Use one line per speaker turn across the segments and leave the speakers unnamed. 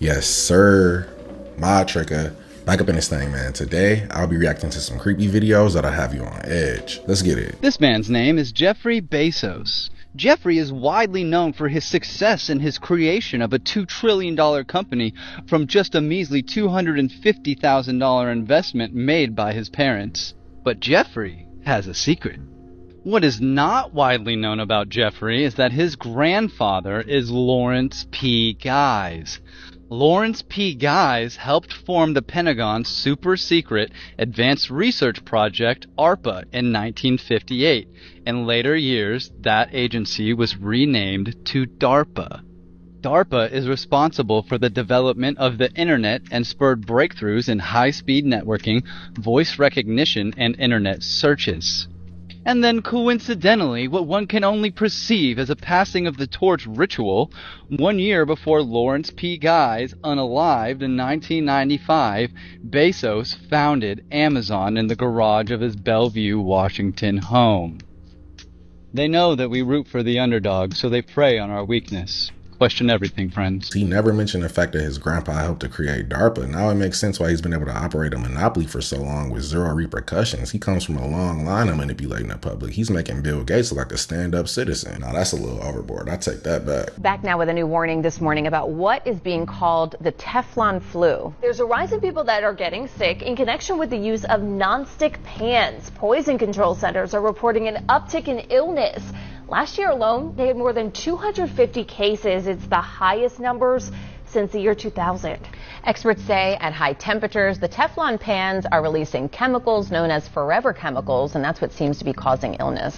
Yes, sir. Mod Tricker. Back up in this thing, man. Today, I'll be reacting to some creepy videos that'll have you on edge. Let's get it.
This man's name is Jeffrey Bezos. Jeffrey is widely known for his success in his creation of a $2 trillion company from just a measly $250,000 investment made by his parents. But Jeffrey has a secret. What is not widely known about Jeffrey is that his grandfather is Lawrence P. Guise. Lawrence P. Guise helped form the Pentagon's super-secret Advanced Research Project, ARPA, in 1958. In later years, that agency was renamed to DARPA. DARPA is responsible for the development of the Internet and spurred breakthroughs in high-speed networking, voice recognition, and Internet searches. And then coincidentally, what one can only perceive as a passing of the torch ritual, 1 year before Lawrence P. Guise unalived in 1995, Bezos founded Amazon in the garage of his Bellevue, Washington home. They know that we root for the underdog, so they prey on our weakness. Question everything, friends.
He never mentioned the fact that his grandpa helped to create DARPA. Now it makes sense why he's been able to operate a monopoly for so long with zero repercussions. He comes from a long line of manipulating the public. He's making Bill Gates look like a stand-up citizen. Now that's a little overboard. I take that back.
Back now with a new warning this morning about what is being called the Teflon Flu. There's a rise in people that are getting sick in connection with the use of nonstick pans. Poison control centers are reporting an uptick in illness. Last year alone, they had more than 250 cases. It's the highest numbers since the year 2000. Experts say at high temperatures, the Teflon pans are releasing chemicals known as forever chemicals, and that's what seems to be causing illness.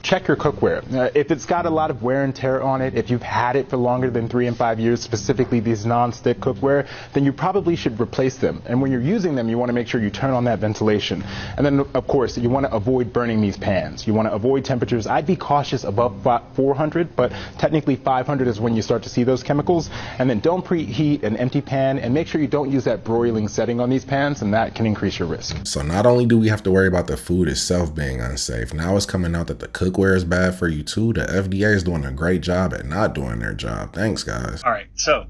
Check your cookware. If it's got a lot of wear and tear on it, if you've had it for longer than 3 and 5 years, specifically these non-stick cookware, then you probably should replace them. And when you're using them, you want to make sure you turn on that ventilation. And then, of course, you want to avoid burning these pans. You want to avoid temperatures. I'd be cautious above 400, but technically 500 is when you start to see those chemicals. And then don't preheat an empty pan, and make sure you don't use that broiling setting on these pans, and that can increase your risk.
So not only do we have to worry about the food itself being unsafe, now it's coming out that the cookware is bad for you too. The FDA is doing a great job at not doing their job. Thanks, guys.
All right, so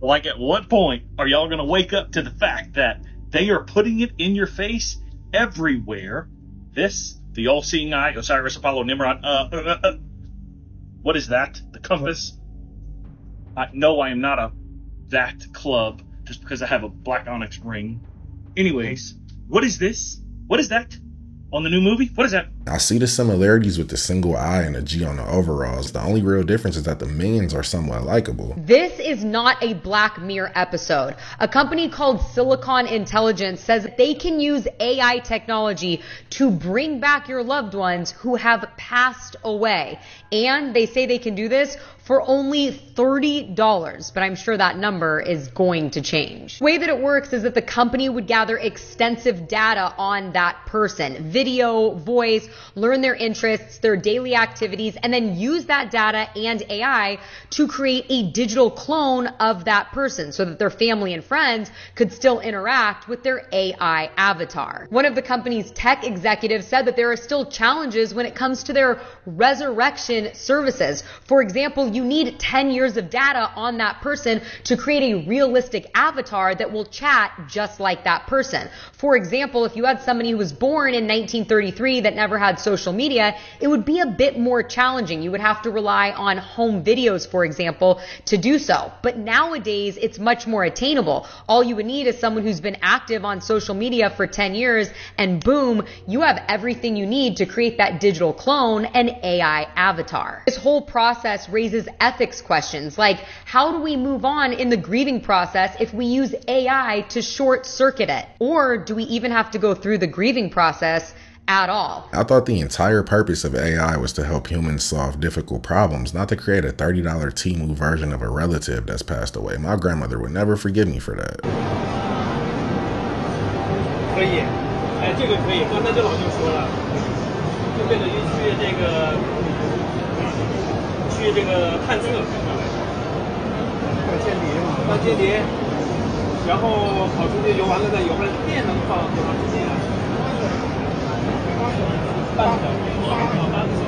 like at what point are y'all going to wake up to the fact that they are putting it in your face everywhere? This, the Allseeing Eye, Osiris, Apollo, Nimrod, what is that? The compass? No, I am not a that club just because I have a black onyx ring. Anyways, what is this? What is that? On the new movie? What is that?
I see the similarities with the single eye and the G on the overalls. The only real difference is that the minions are somewhat likable.
This is not a Black Mirror episode. A company called Silicon Intelligence says they can use AI technology to bring back your loved ones who have passed away. And they say they can do this for only $30, but I'm sure that number is going to change. The way that it works is that the company would gather extensive data on that person, video, voice, learn their interests, their daily activities, and then use that data and AI to create a digital clone of that person so that their family and friends could still interact with their AI avatar. One of the company's tech executives said that there are still challenges when it comes to their resurrection services. For example, you need 10 years of data on that person to create a realistic avatar that will chat just like that person. For example, if you had somebody who was born in 1933 that never had social media, it would be a bit more challenging. You would have to rely on home videos, for example, to do so. But nowadays, it's much more attainable. All you would need is someone who's been active on social media for 10 years, and boom, you have everything you need to create that digital clone and AI avatar. This whole process raises ethics questions like, how do we move on in the grieving process if we use AI to short circuit it? Or do we even have to go through the grieving process at all?
I thought the entire purpose of AI was to help humans solve difficult problems, not to create a $30 Temu version of a relative that's passed away. My grandmother would never forgive me for that.
可以，哎，这个可以。刚才这老师说了，就为了去这个探测，放间谍，然后跑出去游完了再游回来，电能放多长时间啊？半个小时，8个小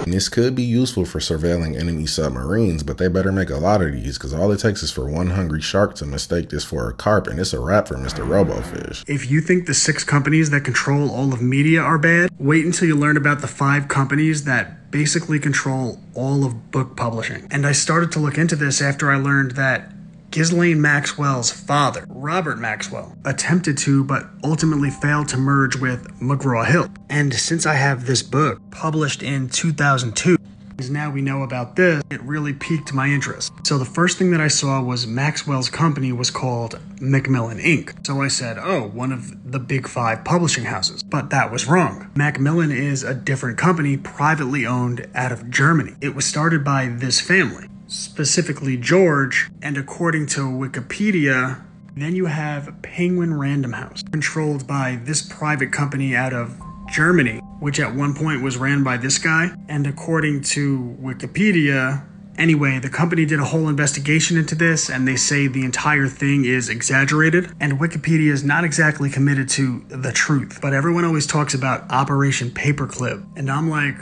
时。
And this could be useful for surveilling enemy submarines, but they better make a lot of these, because all it takes is for one hungry shark to mistake this for a carp, and it's a wrap for Mr. Robofish.
If you think the 6 companies that control all of media are bad, wait until you learn about the 5 companies that basically control all of book publishing. And I started to look into this after I learned that Ghislaine Maxwell's father, Robert Maxwell, attempted to but ultimately failed to merge with McGraw-Hill. And since I have this book published in 2002, as now we know about this, it really piqued my interest. So the first thing that I saw was Maxwell's company was called Macmillan Inc. So I said, oh, one of the big 5 publishing houses. But that was wrong. Macmillan is a different company privately owned out of Germany. It was started by this family, specifically George, and according to Wikipedia, then you have Penguin Random House, controlled by this private company out of Germany, which at one point was ran by this guy. And according to Wikipedia, anyway, the company did a whole investigation into this, and they say the entire thing is exaggerated, and Wikipedia is not exactly committed to the truth. But everyone always talks about Operation Paperclip, and I'm like,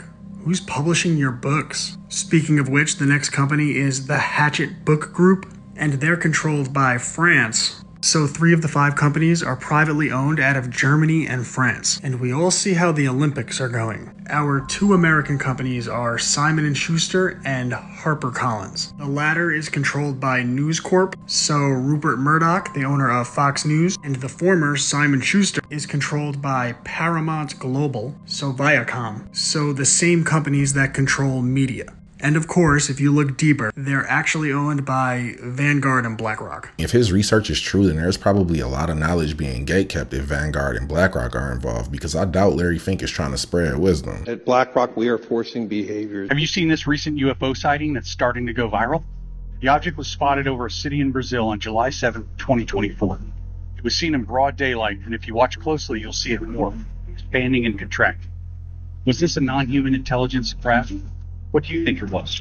who's publishing your books? Speaking of which, the next company is the Hachette Book Group, and they're controlled by France. So 3 of the 5 companies are privately owned out of Germany and France. And we all see how the Olympics are going. Our 2 American companies are Simon & Schuster and HarperCollins. The latter is controlled by News Corp, so Rupert Murdoch, the owner of Fox News, and the former, Simon & Schuster, is controlled by Paramount Global, so Viacom, so the same companies that control media. And of course, if you look deeper, they're actually owned by Vanguard and BlackRock.
If his research is true, then there's probably a lot of knowledge being gatekept if Vanguard and BlackRock are involved, because I doubt Larry Fink is trying to spread wisdom.
At BlackRock, we are forcing behaviors.
Have you seen this recent UFO sighting that's starting to go viral? The object was spotted over a city in Brazil on July 7, 2024. It was seen in broad daylight, and if you watch closely, you'll see it morph, expanding and contracting. Was this a non-human intelligence craft? What do you think it was?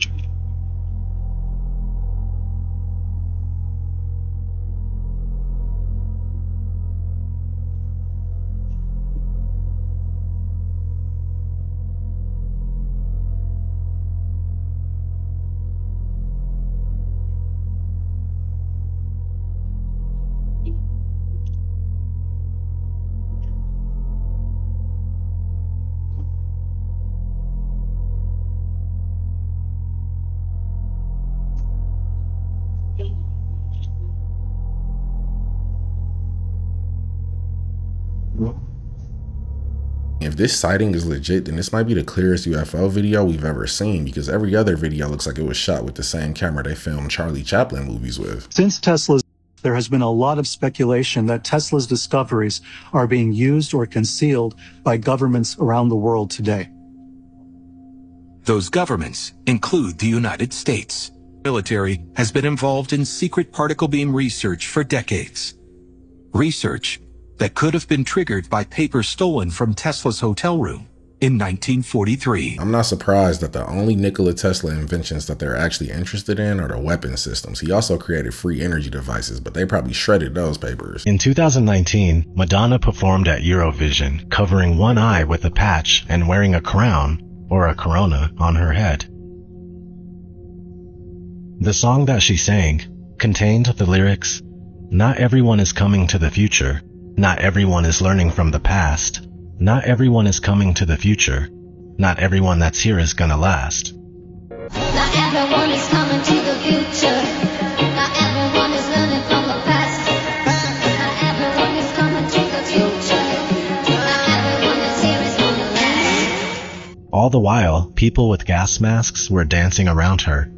If this sighting is legit, then this might be the clearest UFO video we've ever seen, because every other video looks like it was shot with the same camera they filmed Charlie Chaplin movies with.
Since Tesla's, there has been a lot of speculation that Tesla's discoveries are being used or concealed by governments around the world today.
Those governments include the United States. The military has been involved in secret particle beam research for decades. Research that could have been triggered by papers stolen from Tesla's hotel room in 1943.
I'm not surprised that the only Nikola Tesla inventions that they're actually interested in are the weapon systems. He also created free energy devices, but they probably shredded those papers.
In 2019, Madonna performed at Eurovision, covering one eye with a patch and wearing a crown, or a corona, on her head. The song that she sang contained the lyrics, "Not everyone is coming to the future. Not everyone is learning from the past. Not everyone is coming to the future. Not everyone that's here is gonna last."
Not everyone is coming to the future. Not everyone is learning from the past. Not everyone is coming to the future. Not everyone that's here is gonna last.
All the while, people with gas masks were dancing around her.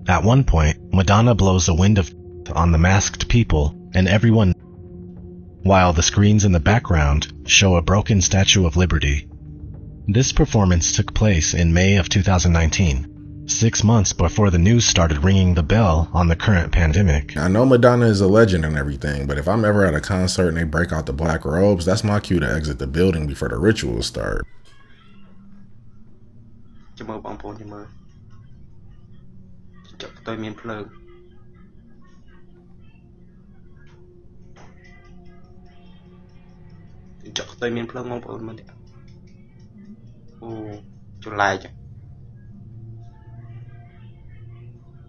At one point, Madonna blows a wind of on the masked people, and everyone, while the screens in the background show a broken Statue of Liberty. This performance took place in May of 2019, 6 months before the news started ringing the bell on the current pandemic.
I know Madonna is a legend and everything, but if I'm ever at a concert and they break out the black robes, that's my cue to exit the building before the rituals start.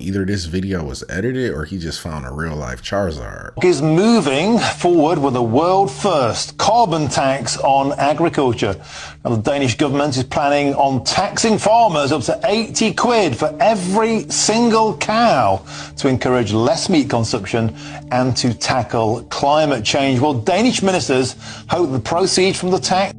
Either this video was edited or he just found a real life Charizard.
Is moving forward with a world first carbon tax on agriculture. Now, the Danish government is planning on taxing farmers up to 80 quid for every single cow to encourage less meat consumption and to tackle climate change. Well, Danish ministers hope the proceeds from the tax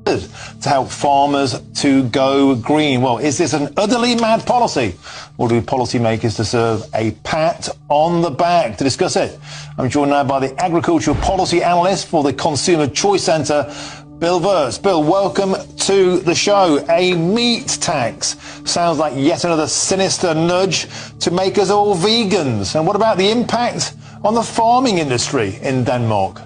to help farmers to go green. Well, is this an utterly mad policy, or do policymakers deserve a pat on the back? To discuss it, I'm joined now by the agricultural policy analyst for the Consumer Choice Centre, Bill Wirtz. Bill, welcome to the show. A meat tax sounds like yet another sinister nudge to make us all vegans. And what about the impact on the farming industry in Denmark?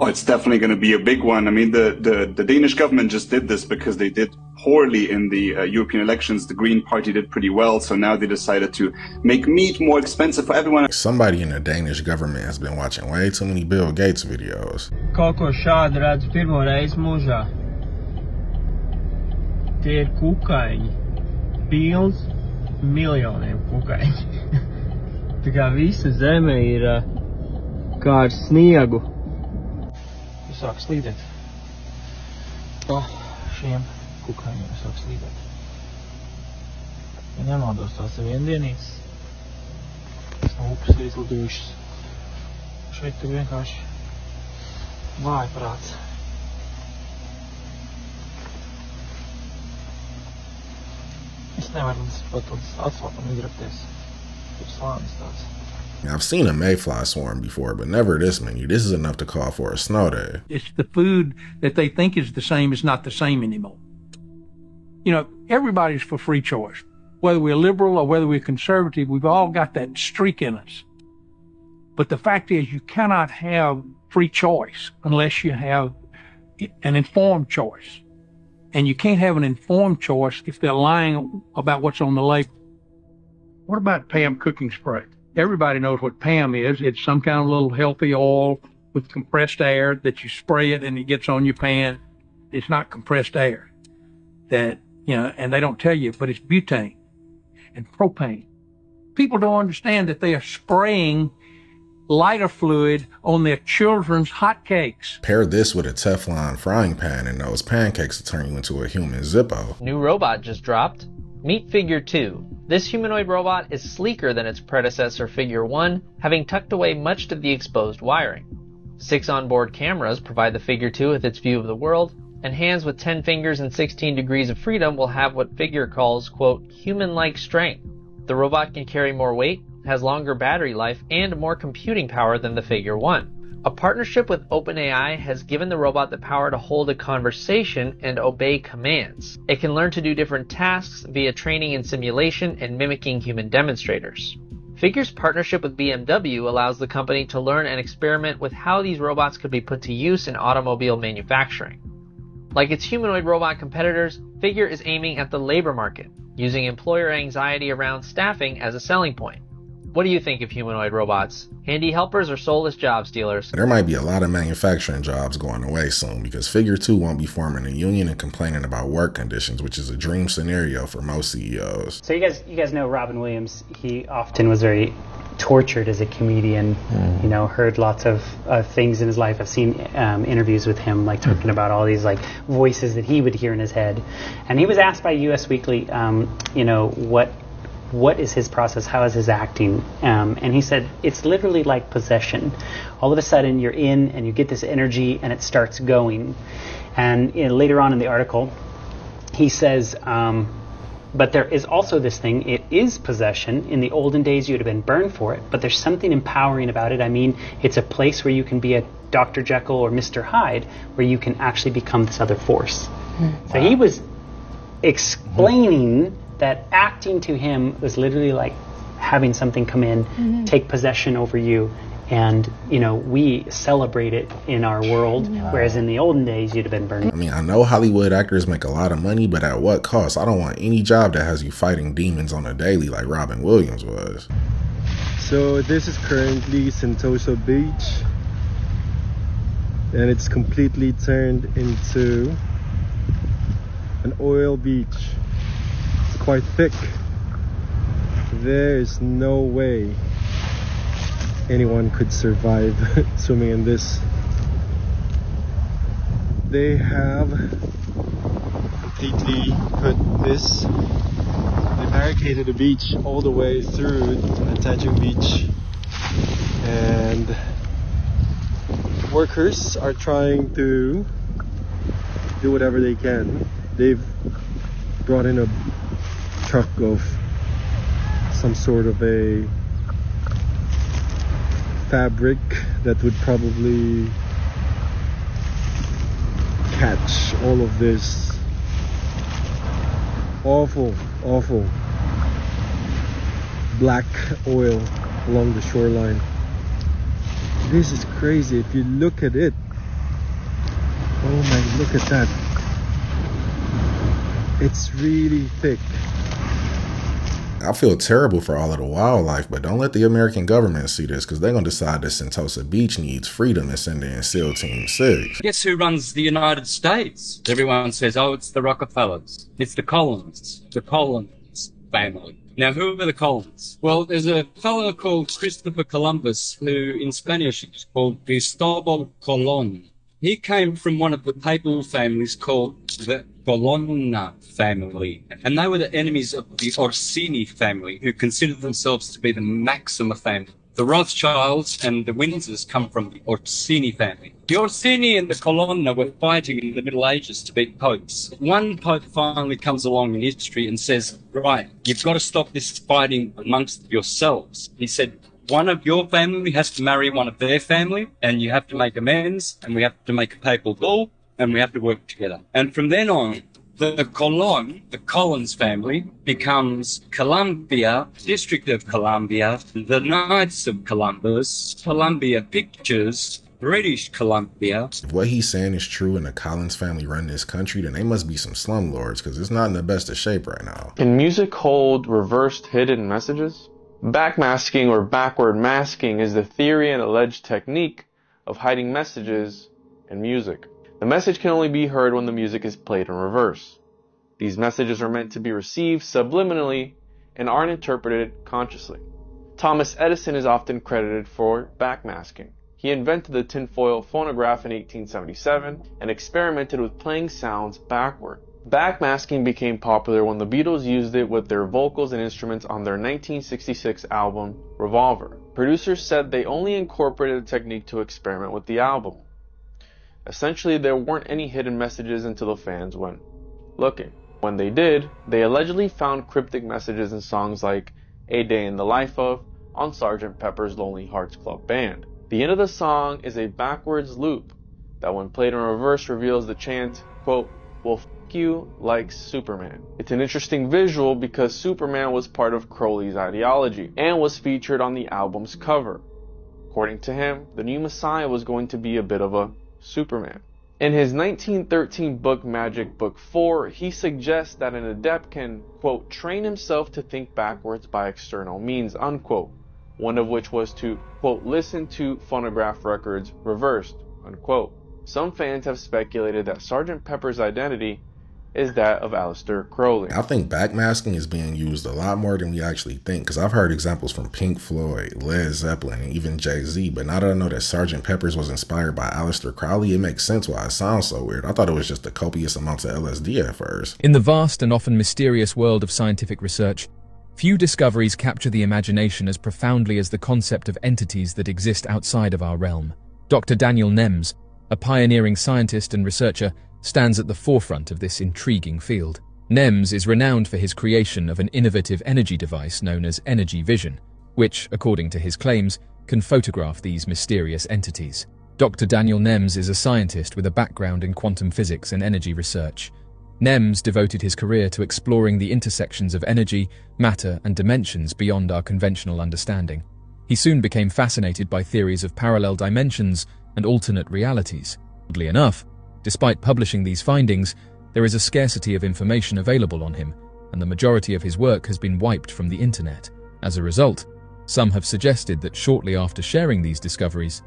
Oh, it's definitely going to be a big one. I mean, the Danish government just did this because they did poorly in the European elections. The Green Party did pretty well, so now they decided to make meat more expensive for everyone.
Somebody in the Danish government has been watching way too many Bill Gates videos.
Koliko šādi redzu pirmo reizi mūžā. Tie ir kukaiņi. Pilns miljoniem kukaiņi. Tā kā visa zeme ir kā ar sniegu. Sāk slīdēt. Šiem kukaiņiem sāk slīdēt. Ja nemaldos, tās ir viendienītas. Upes ir izlidojušas. Šeit tur vienkārši vāja prāts. Es nevaru pat asfaltam izrakties. Tur slānis tāds.
I've seen a Mayfly swarm before, but never this many. This is enough to call for a snow day.
It's the food that they think is the same is not the same anymore. You know, everybody's for free choice. Whether we're liberal or whether we're conservative, we've all got that streak in us. But the fact is, you cannot have free choice unless you have an informed choice. And you can't have an informed choice if they're lying about what's on the label. What about Pam cooking spray? Everybody knows what Pam is. It's some kind of little healthy oil with compressed air that you spray it and it gets on your pan. It's not compressed air that, you know, and they don't tell you, but it's butane and propane. People don't understand that they are spraying lighter fluid on their children's hotcakes.
Pair this with a Teflon frying pan and those pancakes will turn you into a human Zippo.
New robot just dropped. Meet Figure 2. This humanoid robot is sleeker than its predecessor Figure 1, having tucked away much of the exposed wiring. 6 onboard cameras provide the Figure 2 with its view of the world, and hands with 10 fingers and 16 degrees of freedom will have what Figure calls, quote, human-like strength. The robot can carry more weight, has longer battery life, and more computing power than the Figure 1. A partnership with OpenAI has given the robot the power to hold a conversation and obey commands. It can learn to do different tasks via training and simulation and mimicking human demonstrators. Figure's partnership with BMW allows the company to learn and experiment with how these robots could be put to use in automobile manufacturing. Like its humanoid robot competitors, Figure is aiming at the labor market, using employer anxiety around staffing as a selling point. What do you think of humanoid robots? Handy helpers or soulless job stealers?
There might be a lot of manufacturing jobs going away soon because Figure 2 won't be forming a union and complaining about work conditions, which is a dream scenario for most CEOs.
So you guys know Robin Williams. He often was very tortured as a comedian. You know, heard lots of things in his life. I've seen interviews with him, like talking about all these like voices that he would hear in his head. And he was asked by US Weekly, you know, what is his process? How is his acting? And he said, it's literally like possession. All of a sudden you're in and you get this energy and it starts going. And later on in the article, he says, but there is also this thing, it is possession. In the olden days you'd have been burned for it, but there's something empowering about it. I mean, it's a place where you can be a Dr. Jekyll or Mr. Hyde, where you can actually become this other force. So he was explaining that acting to him was literally like having something come in, take possession over you, and, you know, we celebrate it in our world, whereas in the olden days you'd have been burned.
I mean, I know Hollywood actors make a lot of money, but at what cost? I don't want any job that has you fighting demons on a daily like Robin Williams was.
So this is currently Sentosa Beach, and it's completely turned into an oil beach. Quite thick. There is no way anyone could survive swimming in this. They have completely put this, they barricaded the beach all the way through Tanjung Beach, and workers are trying to do whatever they can. They've brought in a truck of some sort of a fabric that would probably catch all of this awful black oil along the shoreline. This is crazy. If you look at it, oh my, look at that. It's really thick.
I feel terrible for all of the wildlife, but don't let the American government see this, because they're going to decide that Sentosa Beach needs freedom and send in SEAL Team 6.
Guess who runs the United States? Everyone says, oh, it's the Rockefellers. It's the Collins family. Now, who are the Collins? Well, there's a fellow called Christopher Columbus, who in Spanish is called Cristóbal Colón. He came from one of the papal families called the Colonna family, and they were the enemies of the Orsini family, who considered themselves to be the Maxima family. The Rothschilds and the Windsors come from the Orsini family. The Orsini and the Colonna were fighting in the Middle Ages to beat popes. One pope finally comes along in history and says, right, you've got to stop this fighting amongst yourselves. He said, one of your family has to marry one of their family, and you have to make amends, and we have to make a papal bull, and we have to work together. And from then on, the Collins family, becomes Columbia, District of Columbia, the Knights of Columbus, Columbia Pictures, British Columbia.
If what he's saying is true and the Collins family run this country, then they must be some slumlords, because it's not in the best of shape right now.
Can music hold reversed hidden messages? Backmasking or backward masking is the theory and alleged technique of hiding messages in music. The message can only be heard when the music is played in reverse. These messages are meant to be received subliminally and aren't interpreted consciously. Thomas Edison is often credited for backmasking. He invented the tinfoil phonograph in 1877 and experimented with playing sounds backward. Backmasking became popular when the Beatles used it with their vocals and instruments on their 1966 album, Revolver. Producers said they only incorporated the technique to experiment with the album. Essentially, there weren't any hidden messages until the fans went looking. When they did, they allegedly found cryptic messages in songs like A Day in the Life of on Sgt. Pepper's Lonely Hearts Club Band. The end of the song is a backwards loop that when played in reverse reveals the chant, quote, "Well, f*** you like Superman." It's an interesting visual because Superman was part of Crowley's ideology and was featured on the album's cover. According to him, the new Messiah was going to be a bit of a Superman. In his 1913 book Magic Book 4, he suggests that an adept can, quote, train himself to think backwards by external means, unquote, one of which was to, quote, listen to phonograph records reversed, unquote. Some fans have speculated that Sgt. Pepper's identity is that of Aleister Crowley.
I think backmasking is being used a lot more than we actually think, because I've heard examples from Pink Floyd, Led Zeppelin, and even Jay-Z, but now that I know that Sgt. Pepper's was inspired by Aleister Crowley, it makes sense why it sounds so weird. I thought it was just the copious amounts of LSD at first.
In the vast and often mysterious world of scientific research, few discoveries capture the imagination as profoundly as the concept of entities that exist outside of our realm. Dr. Daniel Nems, a pioneering scientist and researcher, stands at the forefront of this intriguing field. Nems is renowned for his creation of an innovative energy device known as energy vision, which, according to his claims, can photograph these mysterious entities. Dr. Daniel Nems is a scientist with a background in quantum physics and energy research. Nems devoted his career to exploring the intersections of energy, matter, and dimensions beyond our conventional understanding. He soon became fascinated by theories of parallel dimensions and alternate realities. Oddly enough, despite publishing these findings, there is a scarcity of information available on him, and the majority of his work has been wiped from the internet. As a result, some have suggested that shortly after sharing these discoveries,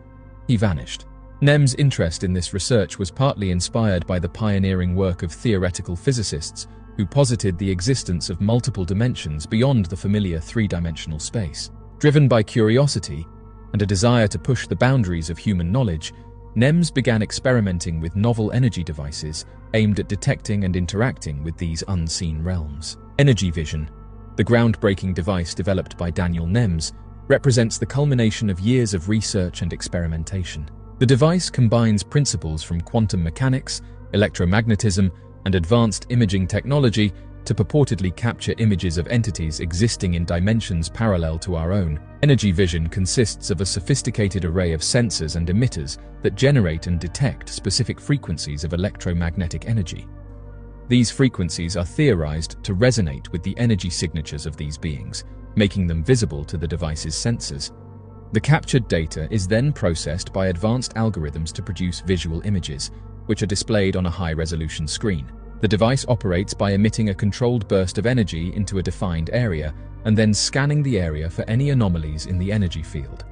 he vanished. Nems' interest in this research was partly inspired by the pioneering work of theoretical physicists who posited the existence of multiple dimensions beyond the familiar three-dimensional space. Driven by curiosity and a desire to push the boundaries of human knowledge, NEMS began experimenting with novel energy devices aimed at detecting and interacting with these unseen realms. Energy Vision, the groundbreaking device developed by Daniel NEMS, represents the culmination of years of research and experimentation. The device combines principles from quantum mechanics, electromagnetism, and advanced imaging technology to purportedly capture images of entities existing in dimensions parallel to our own. Energy Vision consists of a sophisticated array of sensors and emitters that generate and detect specific frequencies of electromagnetic energy. These frequencies are theorized to resonate with the energy signatures of these beings, making them visible to the device's sensors. The captured data is then processed by advanced algorithms to produce visual images, which are displayed on a high-resolution screen. The device operates by emitting a controlled burst of energy into a defined area and then scanning the area for any anomalies in the energy field.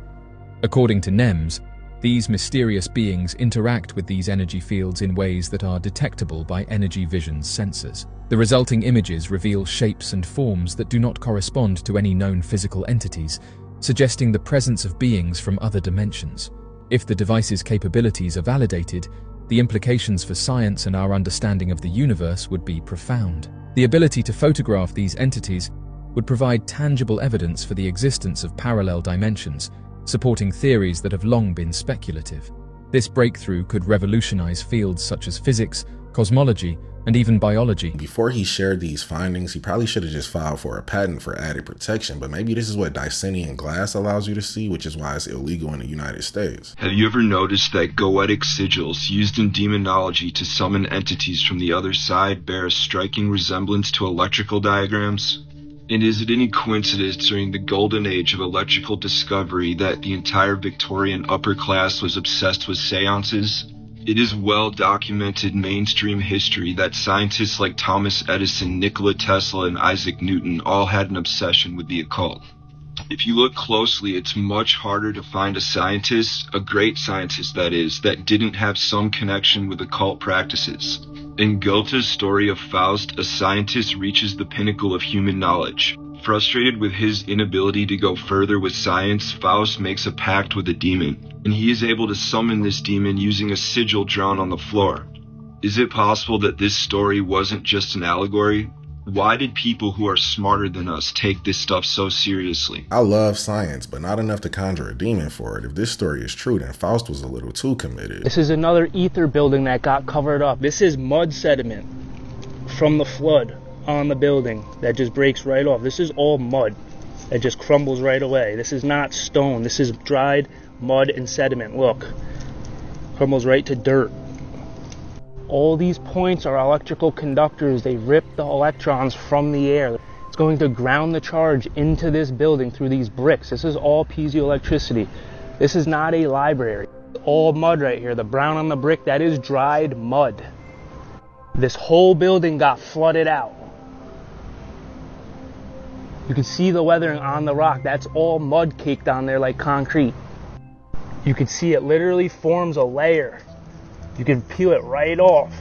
According to NEMS, these mysterious beings interact with these energy fields in ways that are detectable by Energy Vision's sensors. The resulting images reveal shapes and forms that do not correspond to any known physical entities, suggesting the presence of beings from other dimensions. If the device's capabilities are validated, the implications for science and our understanding of the universe would be profound. The ability to photograph these entities would provide tangible evidence for the existence of parallel dimensions, supporting theories that have long been speculative. This breakthrough could revolutionize fields such as physics, cosmology, and even biology.
Before he shared these findings, he probably should have just filed for a patent for added protection, but maybe this is what Dicenian glass allows you to see, which is why it's illegal in the United States.
Have you ever noticed that goetic sigils used in demonology to summon entities from the other side bear a striking resemblance to electrical diagrams? And is it any coincidence during the golden age of electrical discovery that the entire Victorian upper class was obsessed with seances? It is well-documented mainstream history that scientists like Thomas Edison, Nikola Tesla, and Isaac Newton all had an obsession with the occult. If you look closely, it's much harder to find a scientist, a great scientist that is, that didn't have some connection with occult practices. In Goethe's story of Faust, a scientist reaches the pinnacle of human knowledge. Frustrated with his inability to go further with science, Faust makes a pact with a demon, and he is able to summon this demon using a sigil drawn on the floor. Is it possible that this story wasn't just an allegory? Why did people who are smarter than us take this stuff so seriously?
I love science, but not enough to conjure a demon for it. If this story is true, then Faust was a little too committed.
This is another ether building that got covered up. This is mud sediment from the flood on the building that just breaks right off. This is all mud that just crumbles right away. This is not stone. This is dried mud and sediment. Look, crumbles right to dirt. All these points are electrical conductors. They rip the electrons from the air. It's going to ground the charge into this building through these bricks. This is all piezoelectricity. This is not a library. All mud right here. The brown on the brick, that is dried mud. This whole building got flooded out. You can see the weathering on the rock. That's all mud caked on there like concrete. You can see it literally forms a layer. You can peel it right off.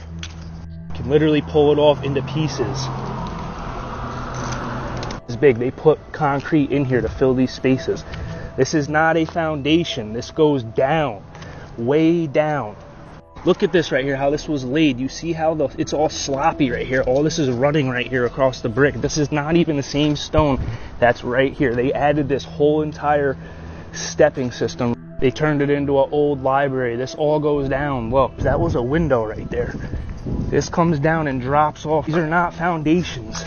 You can literally pull it off into pieces. It's big. They put concrete in here to fill these spaces. This is not a foundation. This goes down, way down. Look at this right here, how this was laid. You see how it's all sloppy right here. All this is running right here across the brick. This is not even the same stone that's right here. They added this whole entire stepping system. They turned it into an old library. This all goes down. Look, that was a window right there. This comes down and drops off. These are not foundations.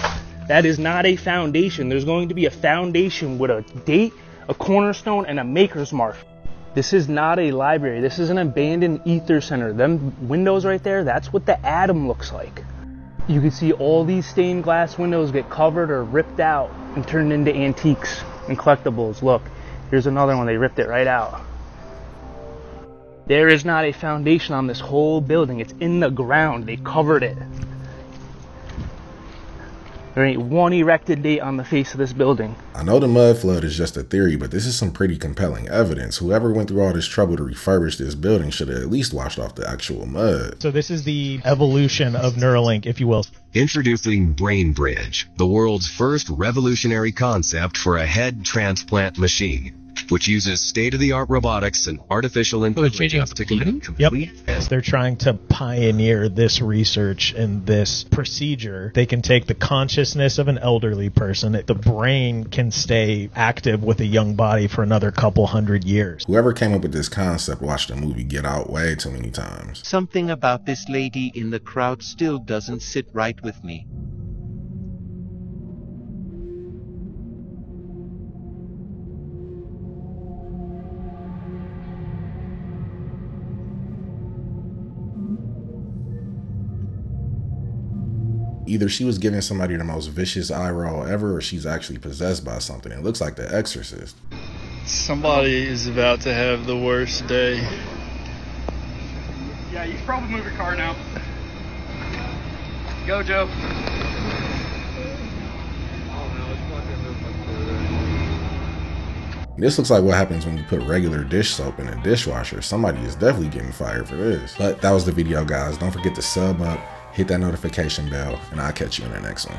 That is not a foundation. There's going to be a foundation with a date, a cornerstone, and a maker's mark. This is not a library. This is an abandoned ether center. Them windows right there, that's what the atom looks like. You can see all these stained glass windows get covered or ripped out and turned into antiques and collectibles. Look, here's another one. They ripped it right out. There is not a foundation on this whole building. It's in the ground. They covered it. There ain't one erected date on the face of this building.
I know the mud flood is just a theory, but this is some pretty compelling evidence. Whoever went through all this trouble to refurbish this building should have at least washed off the actual mud.
So this is the evolution of Neuralink, if you will.
Introducing Brain Bridge, the world's first revolutionary concept for a head transplant machine, which uses state-of-the-art robotics and artificial intelligence to complete.
They're trying to pioneer this research and this procedure. They can take the consciousness of an elderly person. The brain can stay active with a young body for another couple hundred years.
Whoever came up with this concept watched the movie Get Out way too many times.
Something about this lady in the crowd still doesn't sit right with me.
Either she was giving somebody the most vicious eye roll ever, or she's actually possessed by something. It looks like the Exorcist.
Somebody is about to have the worst day.
Yeah, you should probably move your car now. Go, Joe.
This looks like what happens when you put regular dish soap in a dishwasher. Somebody is definitely getting fired for this. But that was the video, guys. Don't forget to sub up, hit that notification bell, and I'll catch you in the next one.